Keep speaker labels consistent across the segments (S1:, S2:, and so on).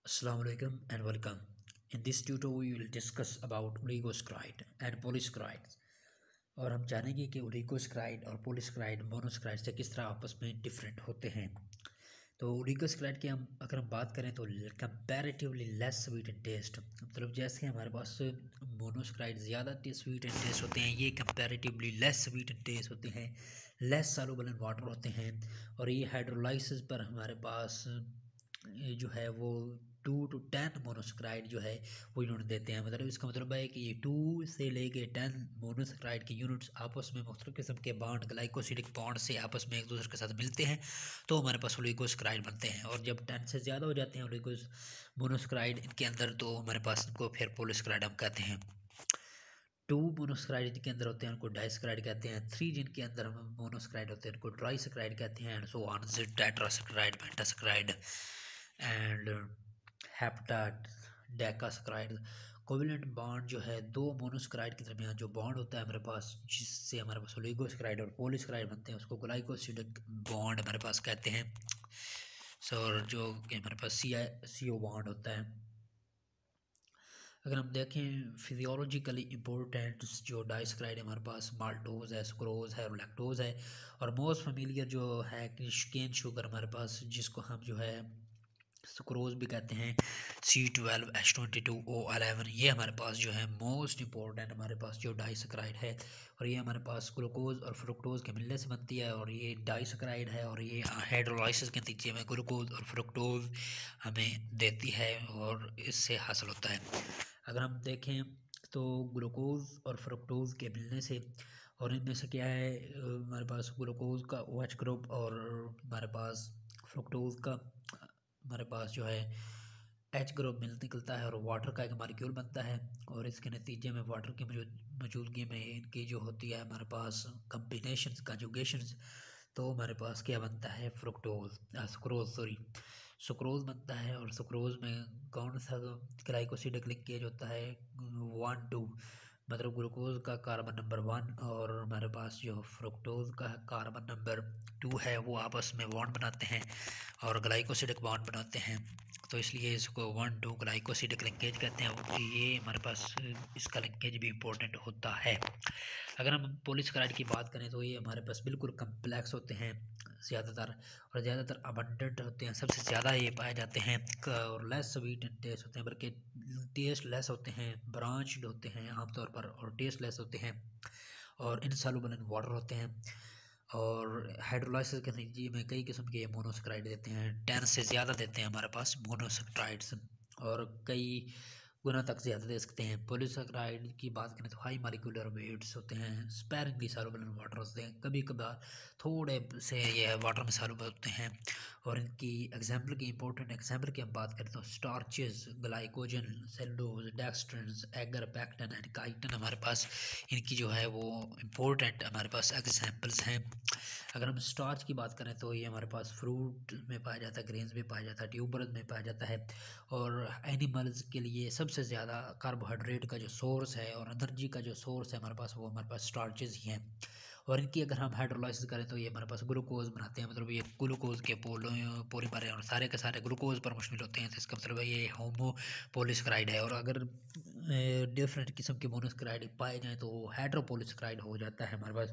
S1: Assalamu alaikum and welcome. In this tutorial we will discuss about oligosaccharides and polysaccharides और हम जानेंगे कि oligosaccharide और पॉलीसैकेराइड मोनोसैकेराइड से किस तरह आपस में डिफरेंट होते हैं। तो ओलिगोसैकेराइड की अगर हम बात करें तो comparatively less sweet in taste, मतलब जैसे हमारे पास मोनोसैकेराइड ज़्यादा स्वीट इन टेस्ट होते हैं, ये comparatively less sweet in taste होते हैं, लेस सॉल्युबल इन वाटर होते हैं और ये हाइड्रोलाइसिस पर हमारे पास जो है वो 2 to 10 मोनोसैकेराइड जो है वो यूनिट देते हैं। मतलब इसका मतलब है कि ये 2 से लेके 10 मोनोसैकेराइड की यूनिट्स आपस में मुख्तलिफ किस्म के बॉन्ड ग्लाइकोसिडिक बॉन्ड से आपस में एक दूसरे के साथ मिलते हैं तो हमारे पास ओलिगोसैकेराइड बनते हैं। और जब 10 से ज़्यादा हो जाते हैं ओलिगोस मोनोसैकेराइड इनके अंदर तो हमारे पास इनको फिर पॉलीसैकेराइड हम कहते हैं। 2 मोनोसैकेराइड जिनके अंदर होते हैं उनको डाइसैकेराइड कहते हैं। 3 जिनके अंदर हम मोनोसैकेराइड होते हैं उनको ट्राइसैकेराइड कहते हैं and so on tetrasaccharide, pentasaccharide and heptadecasaccharide. Covalent bond जो है दो मोनोसैकेराइड के दरमियान जो बॉन्ड होता है हमारे पास, जिससे हमारे पास ओलिगोसैकेराइड और पॉलीसैकेराइड बनते हैं, उसको ग्लाइकोसिडिक बॉन्ड हमारे पास कहते हैं। और जो कि हमारे पास CO बॉन्ड होता है। अगर हम देखें फिजियोलॉजिकली इम्पोर्टेंट जो डाइसैकेराइड हमारे पास माल्टोज है, सुक्रोज है और लैक्टोज है। और मोस्ट फेमिलियर जो है केन शुगर हमारे पास, जिसको हम जो है सुक्रोज भी कहते हैं, C12H22O11, ये हमारे पास जो है मोस्ट इम्पोर्टेंट हमारे पास जो डाइसैकेराइड है। और ये हमारे पास ग्लूकोज और फ्रुक्टोज के मिलने से बनती है और ये डाइसैकेराइड है और ये हाइड्रोलाइसिस के नतीजे में ग्लूकोज और फ्रुक्टोज हमें देती है और इससे हासिल होता है। अगर हम देखें तो ग्लूकोज और फ्रुक्टोज के मिलने से, और इनमें से क्या है, हमारे पास ग्लूकोज का OH ग्रुप और हमारे पास फ्रुक्टोज का हमारे पास जो है H ग्रुप निकलता है और वाटर का एक मॉलिक्यूल बनता है। और इसके नतीजे में वाटर की मौजूदगी में इनकी जो होती है हमारे पास कम्बिनेशंस, कंजुगेशंस, तो हमारे पास क्या बनता है, सुक्रोज बनता है। और सुक्रोज में कौन सा ग्लाइकोसिडिक लिंकेज होता है, 1-2, मतलब ग्लूकोज का कार्बन नंबर 1 और हमारे पास जो फ्रुक्टोज का कार्बन नंबर 2 है वो आपस में बॉन्ड बनाते हैं और ग्लाइकोसिडिक बॉन्ड बनाते हैं, तो इसलिए इसको 1-2 ग्लाइकोसिडिक लिंकेज कहते हैं। ये हमारे पास इसका लिंकेज भी इम्पोर्टेंट होता है। अगर हम पॉलीसैकेराइड की बात करें तो ये हमारे पास बिल्कुल कम्प्लेक्स होते हैं ज़्यादातर, और ज़्यादातर अबंडेंट होते हैं, सबसे ज़्यादा ये पाए जाते हैं और लेस स्वीट इन टेस्ट होते हैं, बल्कि टेस्ट लेस होते हैं, ब्रांच्ड होते हैं आमतौर पर और टेस्ट लेस होते हैं और इनसॉल्युबल इन वाटर होते हैं। और हाइड्रोलाइसिस के नतीजे में कई किस्म के मोनोसैकेराइड देते हैं, 10 से ज़्यादा देते हैं हमारे पास मोनोसैकेराइड्स, और कई गुना तक ज़्यादा दे सकते हैं। पॉलीसैकेराइड की बात करें तो हाई मॉलिक्यूलर वेट्स होते हैं, स्पैरिंगली सॉल्युबल इन वाटर होते हैं, कभी कभार थोड़े से ये वाटर में सॉल्युबल होते हैं। और इनकी एग्जाम्पल की इंपॉर्टेंट एग्जाम्पल की हम बात करें तो starches, glycogen, cellulose, dextrins, agar, pectin and chitin हमारे पास इनकी जो है वो इम्पोर्टेंट हमारे पास एग्जाम्पल्स हैं। अगर हम स्टार्च की बात करें तो ये हमारे पास फ्रूट में पाया जाता है, ग्रेन्स में पाया जाता है, ट्यूबर्स में पाया जाता है। और एनिमल्स के लिए सबसे ज़्यादा कार्बोहाइड्रेट का जो सोर्स है और एनर्जी का जो सोर्स है हमारे पास, वो हमारे पास स्टार्चेस ही हैं। और इनकी अगर हम हाइड्रोलाइसिस करें तो ये हमारे पास ग्लूकोज बनाते हैं, मतलब ये ग्लूकोज के पॉलीमर हैं और सारे के सारे ग्लूकोज पर मुश्तमिल होते हैं, तो इसका मतलब है ये होमो पॉलीसैकेराइड है। और अगर डिफरेंट किस्म के मोनोसैकेराइड पाए जाएँ तो हाइड्रोपॉलीसैकेराइड हो जाता है हमारे पास।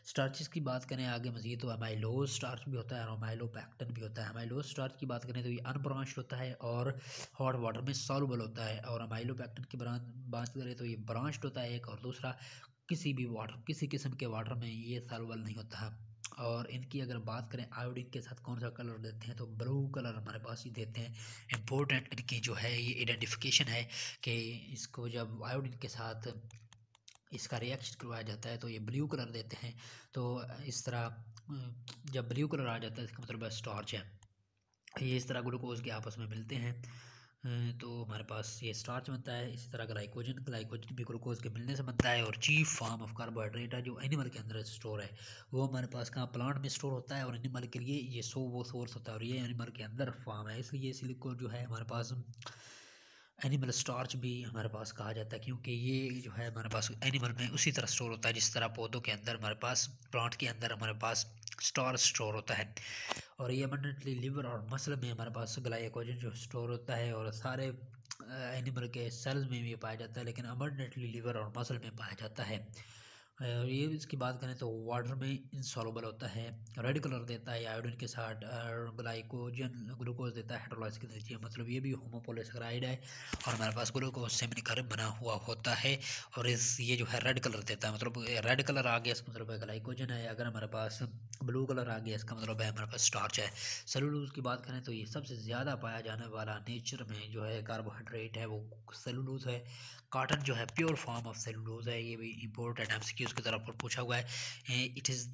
S1: स्टार्चेस की बात करें आगे मज़ीद तो अमाइलोज स्टार्च भी होता है और अमाइलोपैक्टिन भी होता है। अमाइलोज स्टार्च की बात करें तो ये अनब्रांच्ड होता है और हॉट वाटर में सॉल्युबल होता है, और अमाइलोपैक्टिन की बात करें तो ये ब्रांच्ड होता है एक, और दूसरा किसी भी वाटर, किसी किस्म के वाटर में ये सॉल्युबल नहीं होता। और इनकी अगर बात करें आयोडीन के साथ कौन सा कलर देते हैं तो ब्लू कलर हमारे पास ही देते हैं। इम्पोर्टेंट इनकी जो है ये आइडेंटिफिकेशन है कि इसको जब आयोडीन के साथ इसका रिएक्शन करवाया जाता है तो ये ब्लू कलर देते हैं। तो इस तरह जब ब्लू कलर आ जाता है इसका मतलब स्टार्च है। ये इस तरह ग्लूकोज के आपस में मिलते हैं तो हमारे पास ये स्टार्च बनता है। इसी तरह ग्लाइकोजन भी ग्लूकोज के मिलने से बनता है। और चीफ फॉर्म ऑफ कार्बोहाइड्रेट है जो एनिमल के अंदर स्टोर है, वो हमारे पास कहाँ, प्लांट में स्टोर होता है, और एनिमल के लिए ये वो सोर्स होता है और ये एनिमल के अंदर फॉर्म है, इसलिए सिलिको जो है हमारे पास एनिमल स्टार्च भी हमारे पास कहा जाता है, क्योंकि ये जो है हमारे पास एनिमल में उसी तरह स्टोर होता है जिस तरह पौधों के अंदर हमारे पास, प्लांट के अंदर हमारे पास स्टार स्टोर होता है। और ये अबंडेंटली लिवर और मसल में हमारे पास ग्लाइकोजन जो स्टोर होता है, और सारे एनिमल के सेल्स में भी पाया जाता है, लेकिन अबंडेंटली लिवर और मसल में पाया जाता है। और ये इसकी बात करें तो वाटर में इंसॉल्युबल होता है, रेड कलर देता है आयोडीन के साथ, और ग्लाइकोजन ग्लूकोज देता है हाइड्रोलाइसिस के नतीजे, मतलब ये भी होमोपोलिसैकेराइड है और हमारे पास ग्लूकोज से मिलकर बना हुआ होता है। और ये जो है रेड कलर देता है, मतलब रेड कलर आ गया इसका मतलब है ग्लाइकोजन है। अगर हमारे पास ब्लू कलर आ गया इसका मतलब है हमारे पास स्टार्च है। सेलुलोज की बात करें तो ये सबसे ज़्यादा पाया जाने वाला नेचर में जो है कार्बोहाइड्रेट है वो सेलुलोज है। कॉटन जो है प्योर फॉर्म ऑफ सेलुलोज है, ये भी इम्पोर्टेंट MCQ की तरफ पर पूछा हुआ है। इट इज़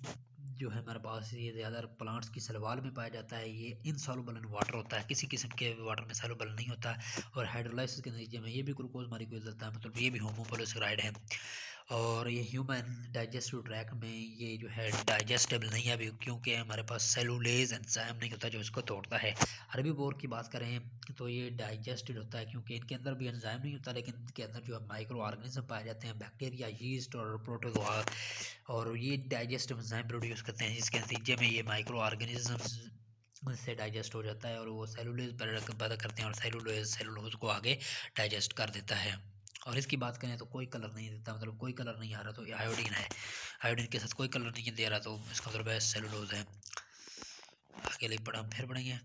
S1: जो है हमारे पास ये ज़्यादा प्लांट्स की सलवाल में पाया जाता है। ये इनसॉल्युबल इन वाटर होता है, किसी किस्म के वाटर में सॉल्युबल नहीं होता। और हाइड्रोलाइसिस के नतीजे में ये भी ग्लूकोज मॉलिक्यूल देता है, मतलब ये भी होमोपोलिसैकेराइड है। और ये ह्यूमन डाइजेस्टिव ट्रैक में ये जो है डाइजेस्टेबल नहीं है अभी, क्योंकि हमारे पास सेलुलेज एंजाइम नहीं होता जो इसको तोड़ता है। हर्बीवोर की बात करें तो ये डाइजेस्टेड होता है, क्योंकि इनके अंदर भी एंजाइम नहीं होता, लेकिन इनके अंदर जो है माइक्रो ऑर्गेनिज्म पाए जाते हैं, बैक्टीरिया, यीस्ट और प्रोटोजोआ, और ये डाइजेस्टिव एंजाइम प्रोड्यूस करते हैं, जिसके नतीजे में ये माइक्रो ऑर्गेनिज्म से डाइजेस्ट हो जाता है और वो सेलुलेज पैदा करते हैं, और सेलुलोज को आगे डाइजेस्ट कर देता है। और इसकी बात करें तो कोई कलर नहीं देता, मतलब कोई कलर नहीं आ रहा तो ये आयोडीन है। आयोडीन के साथ कोई कलर नहीं दे रहा तो इसका मतलब है सेलुलोज है। आगे पढ़ा हम फिर पढ़ेंगे।